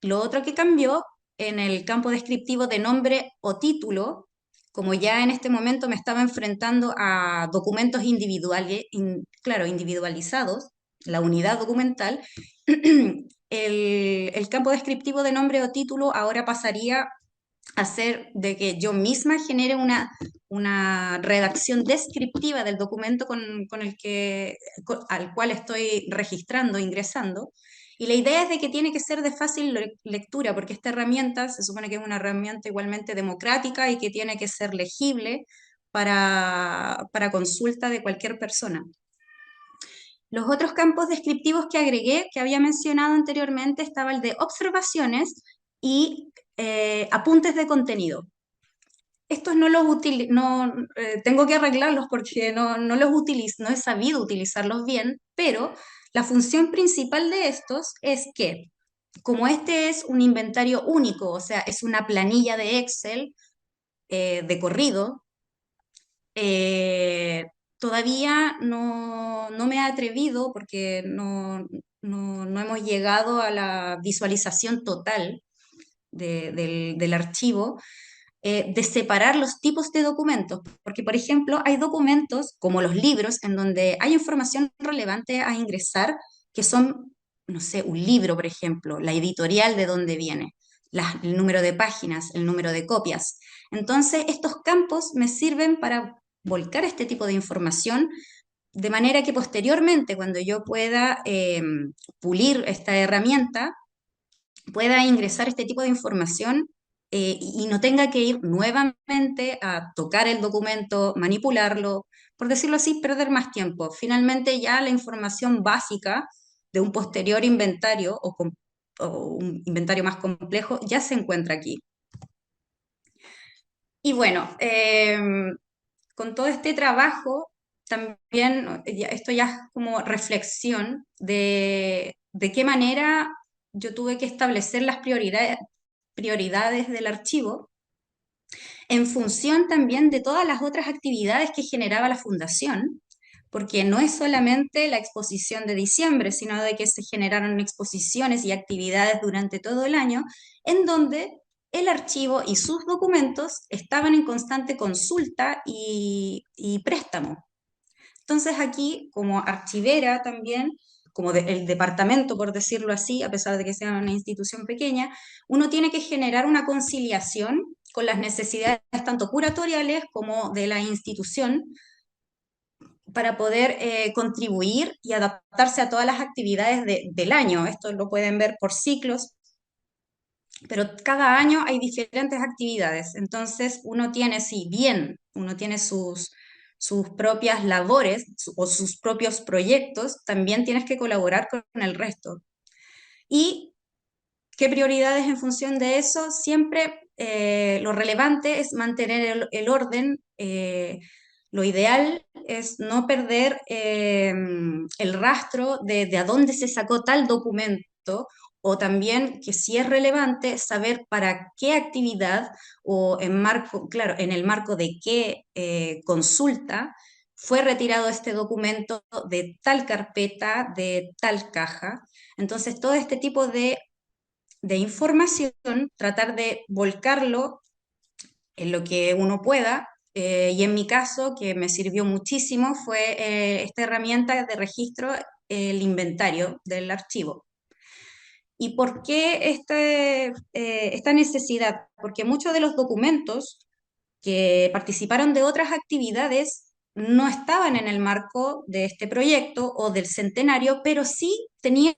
Lo otro que cambió en el campo descriptivo de nombre o título, como ya en este momento me estaba enfrentando a documentos individuales, claro, individualizados, la unidad documental, el campo descriptivo de nombre o título ahora pasaría hacer de que yo misma genere una redacción descriptiva del documento al cual estoy registrando, ingresando. Y la idea es de que tiene que ser de fácil lectura, porque esta herramienta se supone que es una herramienta igualmente democrática y que tiene que ser legible para consulta de cualquier persona. Los otros campos descriptivos que agregué, que había mencionado anteriormente, estaba el de observaciones y apuntes de contenido. Estos no los no, tengo que arreglarlos porque no los utilizo, no he sabido utilizarlos bien, pero la función principal de estos es que, como este es un inventario único, o sea, es una planilla de Excel de corrido, eh, todavía no me he atrevido porque no hemos llegado a la visualización total del archivo, de separar los tipos de documentos, porque por ejemplo hay documentos como los libros en donde hay información relevante a ingresar que son, no sé, un libro, por ejemplo, la editorial de dónde viene, el número de páginas, el número de copias. Entonces, estos campos me sirven para volcar este tipo de información de manera que posteriormente, cuando yo pueda pulir esta herramienta, pueda ingresar este tipo de información y no tenga que ir nuevamente a tocar el documento, manipularlo, por decirlo así, perder más tiempo. Finalmente ya la información básica de un posterior inventario o un inventario más complejo ya se encuentra aquí. Y bueno, con todo este trabajo, también esto ya es como reflexión de qué manera yo tuve que establecer las prioridades del archivo en función también de todas las otras actividades que generaba la fundación, porque no es solamente la exposición de diciembre, sino de que se generaron exposiciones y actividades durante todo el año, en donde el archivo y sus documentos estaban en constante consulta y préstamo. Entonces aquí, como archivera también, como el departamento, por decirlo así, a pesar de que sea una institución pequeña, uno tiene que generar una conciliación con las necesidades tanto curatoriales como de la institución para poder contribuir y adaptarse a todas las actividades del año. Esto lo pueden ver por ciclos, pero cada año hay diferentes actividades. Entonces, uno tiene, si bien uno tiene sus propias labores o sus propios proyectos, también tienes que colaborar con el resto. ¿Y qué prioridades en función de eso? Siempre lo relevante es mantener el orden. Lo ideal es no perder el rastro de a dónde se sacó tal documento o también que si es relevante saber para qué actividad o en marco, claro, en el marco de qué consulta fue retirado este documento de tal carpeta, de tal caja. Entonces, todo este tipo de información, tratar de volcarlo en lo que uno pueda. Y en mi caso, que me sirvió muchísimo, fue esta herramienta de registro, el inventario del archivo. ¿Y por qué esta necesidad? Porque muchos de los documentos que participaron de otras actividades no estaban en el marco de este proyecto o del centenario, pero sí tenían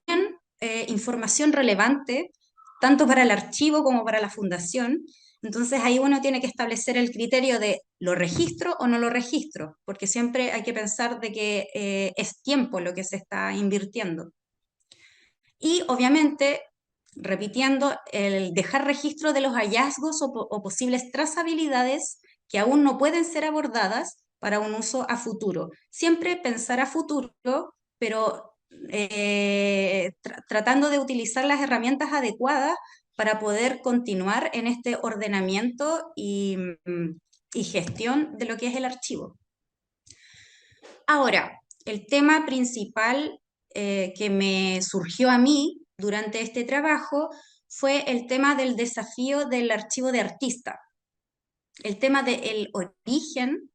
información relevante tanto para el archivo como para la fundación. Entonces ahí uno tiene que establecer el criterio de lo registro o no lo registro, porque siempre hay que pensar de que es tiempo lo que se está invirtiendo. Y obviamente, repitiendo, el dejar registro de los hallazgos o posibles trazabilidades que aún no pueden ser abordadas para un uso a futuro. Siempre pensar a futuro, pero tratando de utilizar las herramientas adecuadas para poder continuar en este ordenamiento y gestión de lo que es el archivo. Ahora, el tema principal que me surgió a mí durante este trabajo fue el tema del desafío del archivo de artista, el tema del origen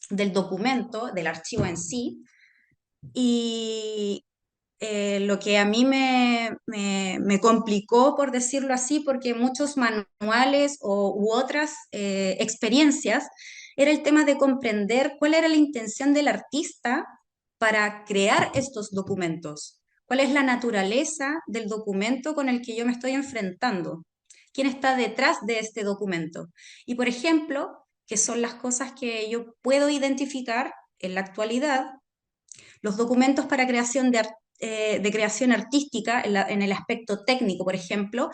del documento, del archivo en sí, y lo que a mí me complicó, por decirlo así, porque muchos manuales u otras experiencias era el tema de comprender cuál era la intención del artista para crear estos documentos, cuál es la naturaleza del documento con el que yo me estoy enfrentando, quién está detrás de este documento. Y, por ejemplo, qué son las cosas que yo puedo identificar en la actualidad, los documentos para creación de creación artística, en el aspecto técnico, por ejemplo,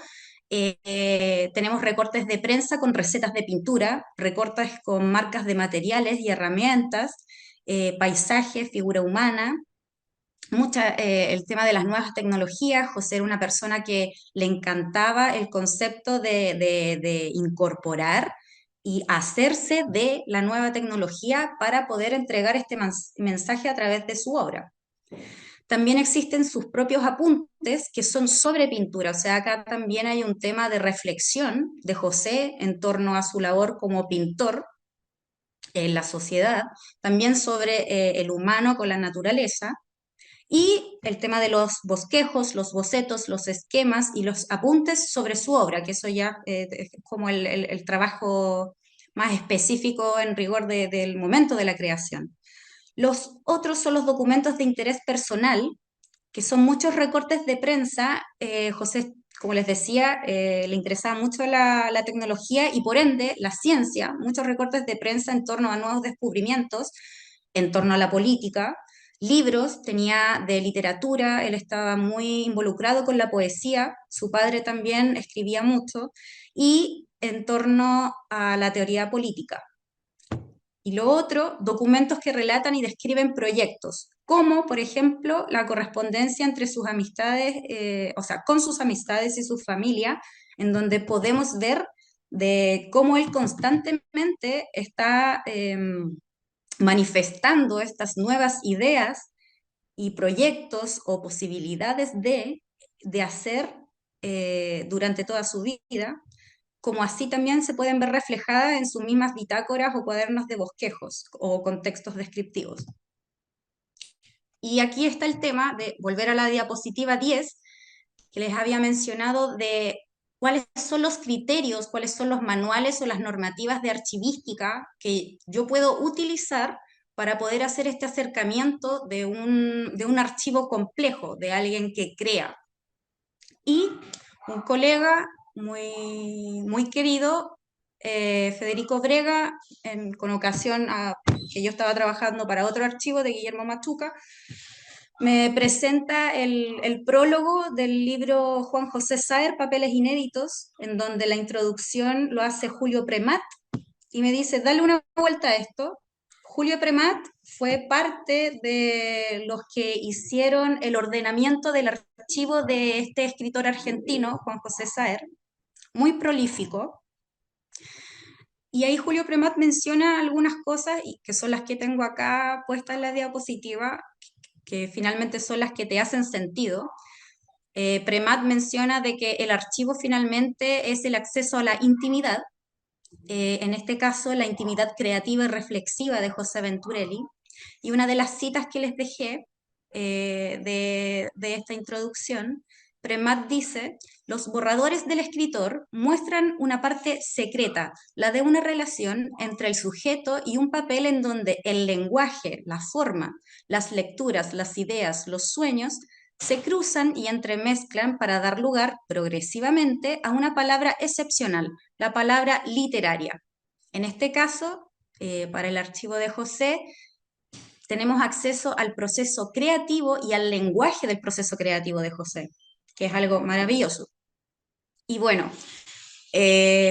tenemos recortes de prensa con recetas de pintura, recortes con marcas de materiales y herramientas, paisajes, figura humana, el tema de las nuevas tecnologías. José era una persona que le encantaba el concepto de incorporar y hacerse de la nueva tecnología para poder entregar este mensaje a través de su obra. También existen sus propios apuntes que son sobre pintura, o sea, acá también hay un tema de reflexión de José en torno a su labor como pintor en la sociedad, también sobre el humano con la naturaleza, y el tema de los bosquejos, los bocetos, los esquemas y los apuntes sobre su obra, que eso ya es como el trabajo más específico en rigor del momento de la creación. Los otros son los documentos de interés personal, que son muchos recortes de prensa. José, como les decía, le interesaba mucho la tecnología y por ende la ciencia, muchos recortes de prensa en torno a nuevos descubrimientos, en torno a la política, libros, tenía de literatura, él estaba muy involucrado con la poesía, su padre también escribía mucho, y en torno a la teoría política. Y lo otro, documentos que relatan y describen proyectos, como por ejemplo la correspondencia entre sus amistades, o sea, con sus amistades y su familia, en donde podemos ver de cómo él constantemente está manifestando estas nuevas ideas y proyectos o posibilidades de hacer durante toda su vida, como así también se pueden ver reflejadas en sus mismas bitácoras o cuadernos de bosquejos o contextos descriptivos. Y aquí está el tema de volver a la diapositiva 10, que les había mencionado de cuáles son los criterios, cuáles son los manuales o las normativas de archivística que yo puedo utilizar para poder hacer este acercamiento de un archivo complejo, de alguien que crea. Y un colega muy querido, Federico Brega, con ocasión a que yo estaba trabajando para otro archivo de Guillermo Machuca, me presenta el prólogo del libro Juan José Saer, Papeles Inéditos, en donde la introducción lo hace Julio Premat, y me dice, dale una vuelta a esto. Julio Premat fue parte de los que hicieron el ordenamiento del archivo de este escritor argentino, Juan José Saer, muy prolífico. Y ahí Julio Premat menciona algunas cosas que son las que tengo acá puestas en la diapositiva, que finalmente son las que te hacen sentido. Premat menciona de que el archivo finalmente es el acceso a la intimidad, en este caso la intimidad creativa y reflexiva de José Venturelli. Y una de las citas que les dejé de esta introducción, Premat dice, los borradores del escritor muestran una parte secreta, la de una relación entre el sujeto y un papel en donde el lenguaje, la forma, las lecturas, las ideas, los sueños se cruzan y entremezclan para dar lugar progresivamente a una palabra excepcional, la palabra literaria. En este caso, para el archivo de José, tenemos acceso al proceso creativo y al lenguaje del proceso creativo de José, que es algo maravilloso. Y bueno,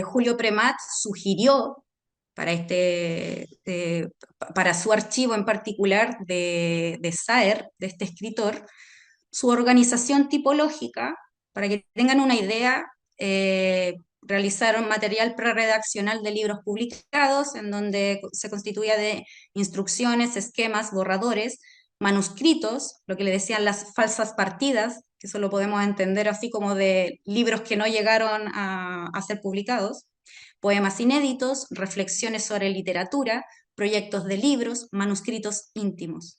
Julio Premat sugirió para, para su archivo en particular de Saer, de este escritor, su organización tipológica, para que tengan una idea, realizaron material prerredaccional de libros publicados, en donde se constituía de instrucciones, esquemas, borradores, manuscritos, lo que le decían las falsas partidas, que eso lo podemos entender así como de libros que no llegaron a ser publicados, poemas inéditos, reflexiones sobre literatura, proyectos de libros, manuscritos íntimos.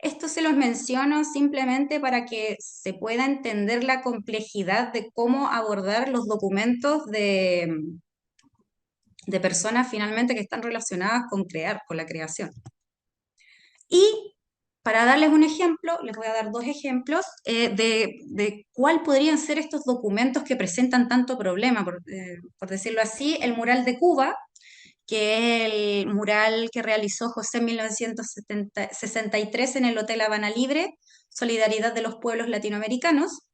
Esto se los menciono simplemente para que se pueda entender la complejidad de cómo abordar los documentos de personas finalmente que están relacionadas con crear, con la creación. Y para darles un ejemplo, les voy a dar dos ejemplos de cuál podrían ser estos documentos que presentan tanto problema, por decirlo así, el mural de Cuba, que es el mural que realizó José en 1963 en el Hotel Habana Libre, Solidaridad de los Pueblos Latinoamericanos.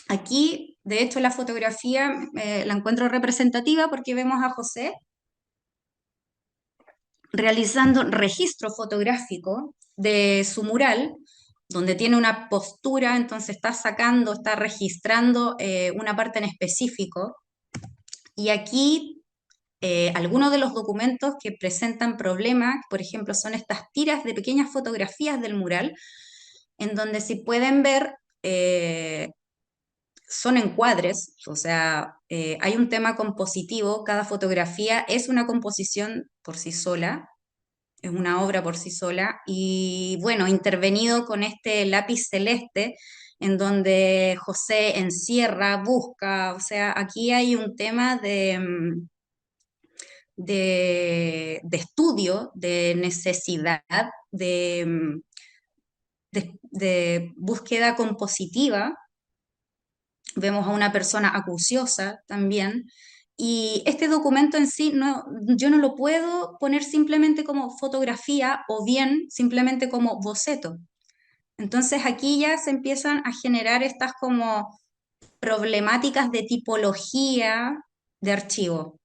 Aquí, de hecho, la fotografía la encuentro representativa porque vemos a José realizando registro fotográfico de su mural, donde tiene una postura, entonces está sacando, está registrando una parte en específico. Y aquí algunos de los documentos que presentan problemas, por ejemplo, son estas tiras de pequeñas fotografías del mural, en donde si pueden ver, eh, son encuadres, o sea, hay un tema compositivo, cada fotografía es una composición por sí sola, es una obra por sí sola, y bueno, intervenido con este lápiz celeste, en donde José encierra, busca, o sea, aquí hay un tema de estudio, de necesidad, de búsqueda compositiva. Vemos a una persona acuciosa también. Y este documento en sí, no, yo no lo puedo poner simplemente como fotografía o bien simplemente como boceto. Entonces aquí ya se empiezan a generar estas como problemáticas de tipología de archivo.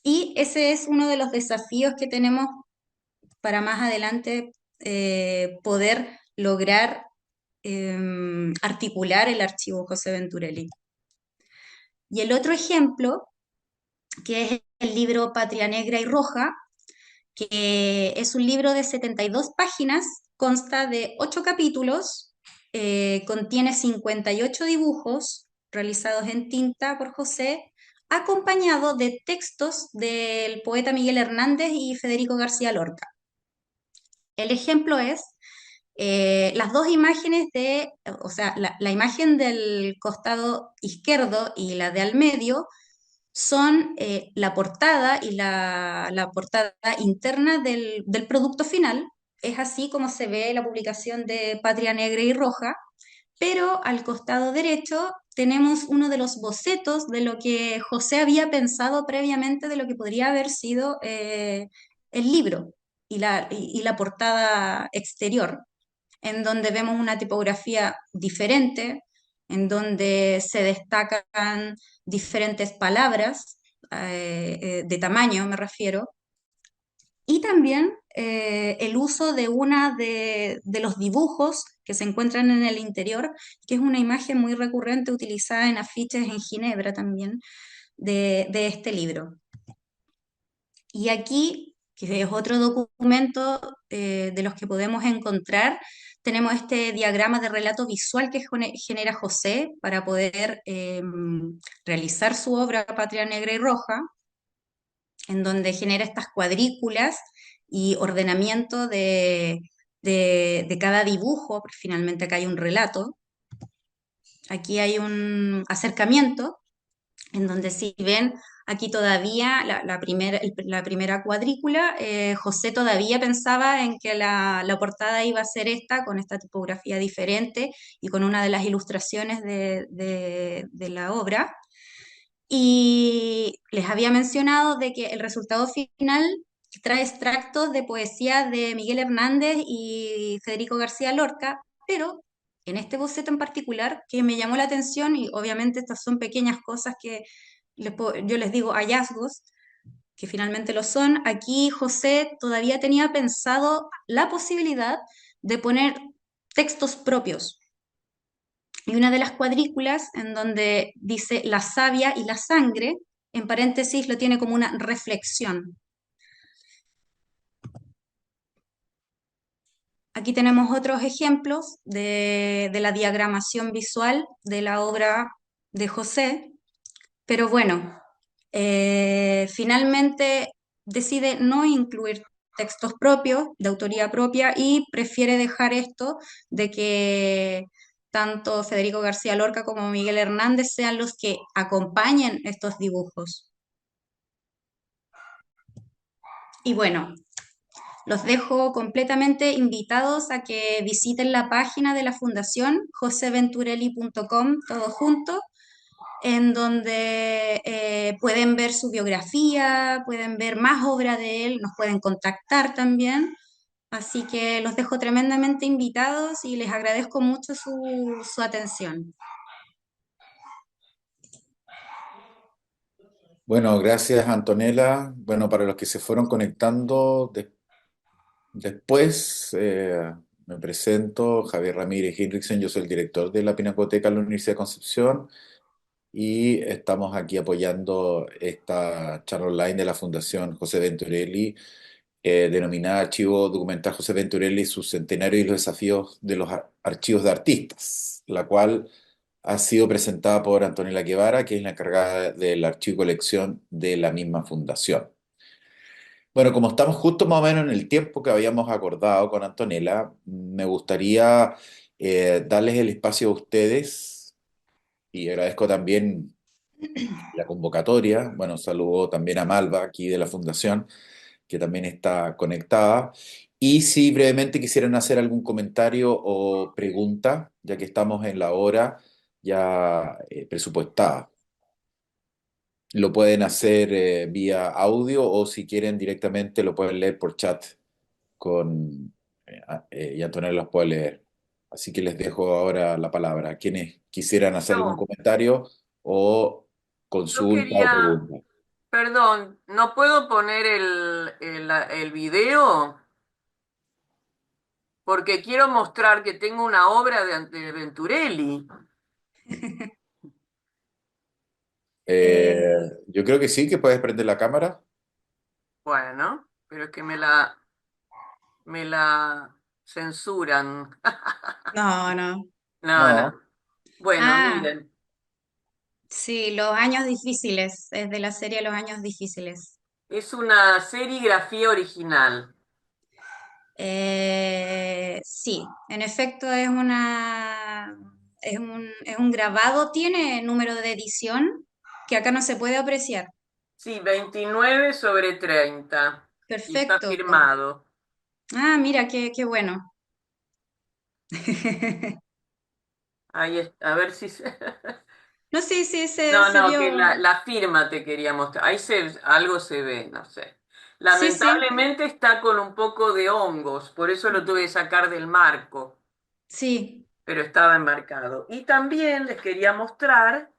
Y ese es uno de los desafíos que tenemos para más adelante, poder lograr articular el archivo José Venturelli. Y el otro ejemplo, que es el libro Patria Negra y Roja, que es un libro de 72 páginas, consta de 8 capítulos, contiene 58 dibujos realizados en tinta por José, acompañado de textos del poeta Miguel Hernández y Federico García Lorca. El ejemplo es las dos imágenes o sea, la imagen del costado izquierdo y la de al medio son la portada y la portada interna del producto final. Es así como se ve la publicación de Patria Negra y Roja, pero al costado derecho tenemos uno de los bocetos de lo que José había pensado previamente de lo que podría haber sido el libro y la portada exterior, en donde vemos una tipografía diferente, en donde se destacan diferentes palabras, de tamaño me refiero, y también el uso de una de los dibujos que se encuentran en el interior, que es una imagen muy recurrente utilizada en afiches en Ginebra también, de este libro. Y aquí, que es otro documento de los que podemos encontrar, tenemos este diagrama de relato visual que genera José para poder realizar su obra Patria Negra y Roja, en donde genera estas cuadrículas y ordenamiento de cada dibujo, porque finalmente acá hay un relato. Aquí hay un acercamiento en donde si ven aquí todavía la primera cuadrícula, José todavía pensaba en que la portada iba a ser esta, con esta tipografía diferente y con una de las ilustraciones de la obra. Y les había mencionado de que el resultado final trae extractos de poesía de Miguel Hernández y Federico García Lorca, pero en este boceto en particular que me llamó la atención, y obviamente estas son pequeñas cosas que yo les digo hallazgos, que finalmente lo son, aquí José todavía tenía pensado la posibilidad de poner textos propios. Y una de las cuadrículas en donde dice la savia y la sangre, en paréntesis lo tiene como una reflexión. Aquí tenemos otros ejemplos de la diagramación visual de la obra de José, pero bueno, finalmente decide no incluir textos propios, de autoría propia, y prefiere dejar esto de que tanto Federico García Lorca como Miguel Hernández sean los que acompañen estos dibujos. Y bueno, los dejo completamente invitados a que visiten la página de la Fundación, joseventurelli.com, todo junto, en donde pueden ver su biografía, pueden ver más obra de él, nos pueden contactar también. Así que los dejo tremendamente invitados y les agradezco mucho su atención. Bueno, gracias Antonella. Bueno, para los que se fueron conectando después, me presento, Javier Ramírez Hinrichsen, yo soy el director de la Pinacoteca de la Universidad de Concepción y estamos aquí apoyando esta charla online de la Fundación José Venturelli denominada Archivo Documental José Venturelli, su centenario y los desafíos de los archivos de artistas, la cual ha sido presentada por Antonella Guevara, que es la encargada del archivo y colección de la misma fundación. Bueno, como estamos justo más o menos en el tiempo que habíamos acordado con Antonella, me gustaría darles el espacio a ustedes y agradezco también la convocatoria. Bueno, saludo también a Malva aquí de la Fundación, que también está conectada. Y si brevemente quisieran hacer algún comentario o pregunta, ya que estamos en la hora ya presupuestada. Lo pueden hacer vía audio o si quieren directamente lo pueden leer por chat con y Antonella los puede leer. Así que les dejo ahora la palabra. Quienes quisieran hacer algún No, comentario o yo consulta o quería, pregunta. perdón, ¿no puedo poner el video? Porque quiero mostrar que tengo una obra de Venturelli. Yo creo que sí, que puedes prender la cámara. Bueno, pero es que me la censuran. No, no. No, no. No, Bueno, Ah, miren, sí, los años difíciles, es de la serie Los años difíciles. es una serigrafía original. Sí, en efecto es un grabado, tiene número de edición que acá no se puede apreciar. Sí, 29/30. Y está Perfecto. firmado. Ah, mira, qué bueno. Ahí está, a ver si... No, sí, sí, No, se no, que vio. la firma te quería mostrar. Algo se ve, no sé. Sí, sí, Lamentablemente está con un poco de hongos, por eso lo tuve que sacar del marco, sí. pero estaba enmarcado. Y también les quería mostrar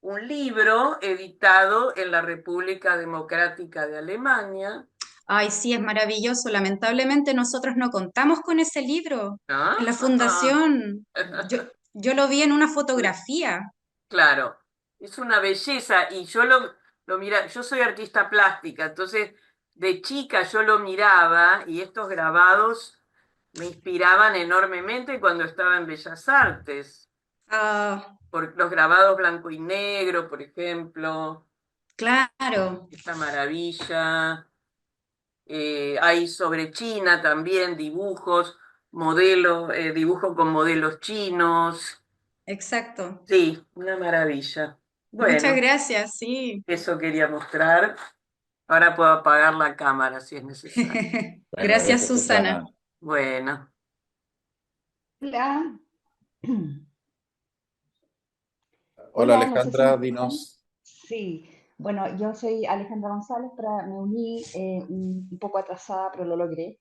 un libro editado en la República Democrática de Alemania. Ay, sí, es maravilloso. Lamentablemente nosotros no contamos con ese libro en la Ah, fundación. Yo lo vi en una fotografía. claro, es una belleza y yo lo mira, yo soy artista plástica, entonces de chica yo lo miraba y estos grabados me inspiraban enormemente cuando estaba en Bellas Artes, Ah, por los grabados blanco y negro, por ejemplo, claro, esta maravilla. Hay sobre China también dibujos, modelos, dibujo con modelos chinos. exacto. Sí, una maravilla. Muchas Bueno, gracias, sí. eso quería mostrar. Ahora puedo apagar la cámara si es necesario. bueno, Gracias, gracias, Susana. Susana. Bueno, Hola, Hola hola, no sé si me Alejandra, escuchan. dinos. Sí, bueno, yo soy Alejandra González, me uní un poco atrasada, pero lo logré.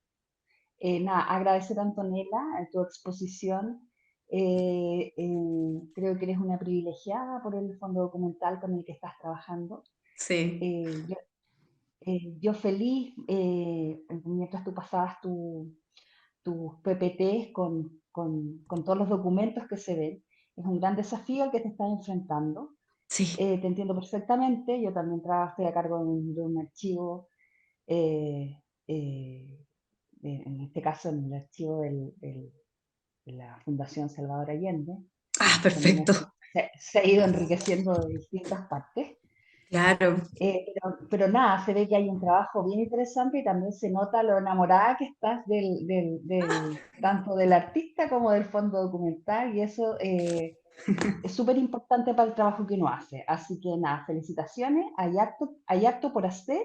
Nada, agradecer a Antonella tu exposición. Creo que eres una privilegiada por el fondo documental con el que estás trabajando. Sí. Eh, yo, yo feliz, mientras tú pasabas tus PPTs con todos los documentos que se ven. Es un gran desafío al que te estás enfrentando. Sí. Te entiendo perfectamente. Yo también trabajo, estoy a cargo de un archivo, eh, eh, en este caso en el archivo de la Fundación Salvador Allende, Ah, que también perfecto. se ha ido enriqueciendo de distintas partes. Claro. Pero nada, se ve que hay un trabajo bien interesante y también se nota lo enamorada que estás tanto del artista como del fondo documental y eso es súper importante para el trabajo que uno hace. Así que nada, felicitaciones, hay harto por hacer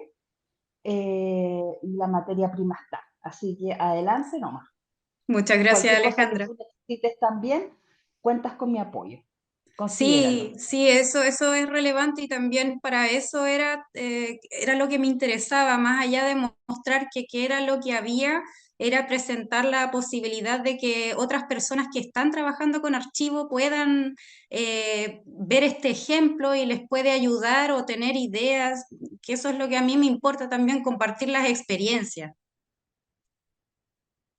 y la materia prima está. Así que adelante nomás. Muchas gracias, Cualquier cosa que Alejandra. tú necesites también, cuentas con mi apoyo. Sí, Considéralo. sí, eso es relevante y también para eso era lo que me interesaba, más allá de mostrar que era lo que había, era presentar la posibilidad de que otras personas que están trabajando con archivo puedan ver este ejemplo y les puede ayudar o tener ideas, que eso es lo que a mí me importa también, compartir las experiencias.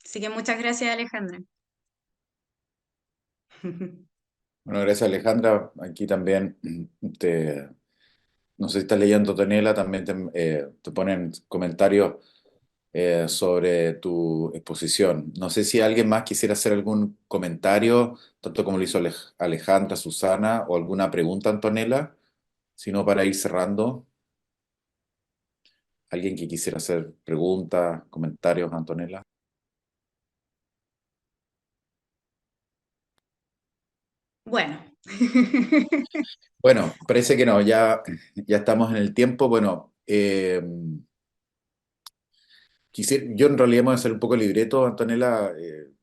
Así que muchas gracias, Alejandra. Bueno, gracias Alejandra. Aquí también no sé si estás leyendo Tonela, también te ponen comentarios sobre tu exposición. No sé si alguien más quisiera hacer algún comentario, tanto como lo hizo Alejandra, Susana, o alguna pregunta, Antonella, sino para ir cerrando. ¿Alguien que quisiera hacer preguntas, comentarios, Antonella? Bueno, Bueno, parece que no, ya estamos en el tiempo. Bueno, yo en realidad me voy a hacer un poco el libreto, Antonella.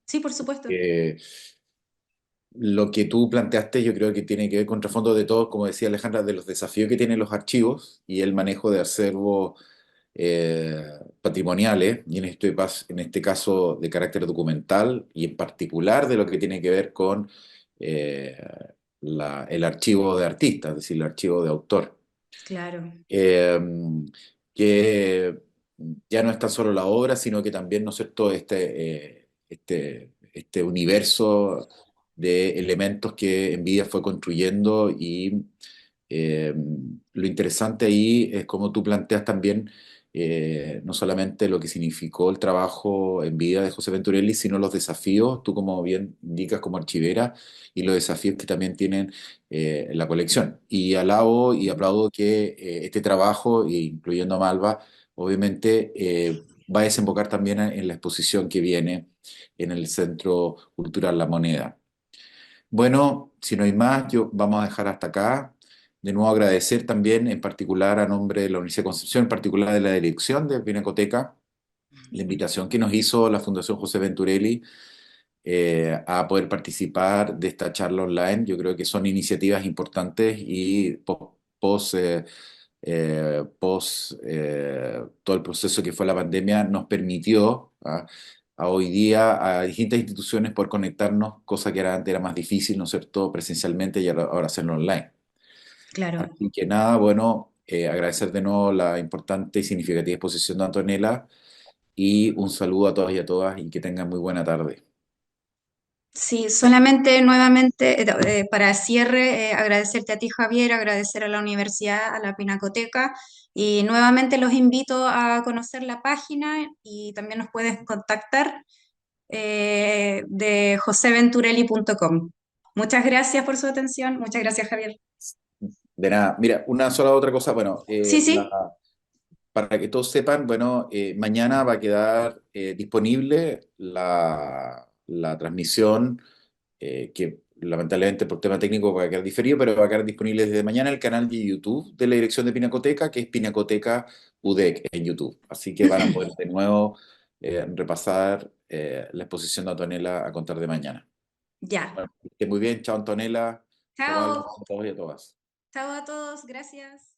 sí, por supuesto. Eh, lo que tú planteaste yo creo que tiene que ver con trasfondo de todo, como decía Alejandra, de los desafíos que tienen los archivos y el manejo de acervos eh, patrimoniales, y en este caso de carácter documental, y en particular de lo que tiene que ver con eh, el archivo de artista, es decir, el archivo de autor. Claro, eh, que ya no es tan solo la obra, sino que también, ¿no es cierto?, este universo de elementos que Nvidia fue construyendo y lo interesante ahí es como tú planteas también no solamente lo que significó el trabajo en vida de José Venturelli, sino los desafíos, tú como bien indicas como archivera, y los desafíos que también tienen en la colección. Y alabo y aplaudo que este trabajo, incluyendo a Malva, obviamente va a desembocar también en la exposición que viene en el Centro Cultural La Moneda. Bueno, si no hay más, vamos a dejar hasta acá. De nuevo agradecer también, en particular a nombre de la Universidad de Concepción, en particular de la dirección de Pinacoteca, la invitación que nos hizo la Fundación José Venturelli a poder participar de esta charla online. Yo creo que son iniciativas importantes y todo el proceso que fue la pandemia nos permitió a hoy día a distintas instituciones poder conectarnos, cosa que antes era más difícil, ¿no es cierto?, presencialmente, y ahora hacerlo online. claro. Así que nada, bueno, agradecer de nuevo la importante y significativa exposición de Antonella y un saludo a todos y a todas y que tengan muy buena tarde. Sí, solamente nuevamente para cierre, agradecerte a ti, Javier, agradecer a la universidad, a la Pinacoteca, y nuevamente los invito a conocer la página y también nos puedes contactar de joseventurelli.com. Muchas gracias por su atención. Muchas gracias, Javier. De nada, mira, una sola otra cosa, bueno, Sí, sí, para que todos sepan, bueno, mañana va a quedar disponible la transmisión, que lamentablemente por tema técnico va a quedar diferido, pero va a quedar disponible desde mañana en el canal de YouTube de la dirección de Pinacoteca, que es Pinacoteca UDEC en YouTube. Así que van a poder de nuevo repasar la exposición de Antonella a contar de mañana. ya. Bueno, que esté muy bien, chao Antonella, chao Alba, Chao. a todos y a todas. Chao a todos. Gracias.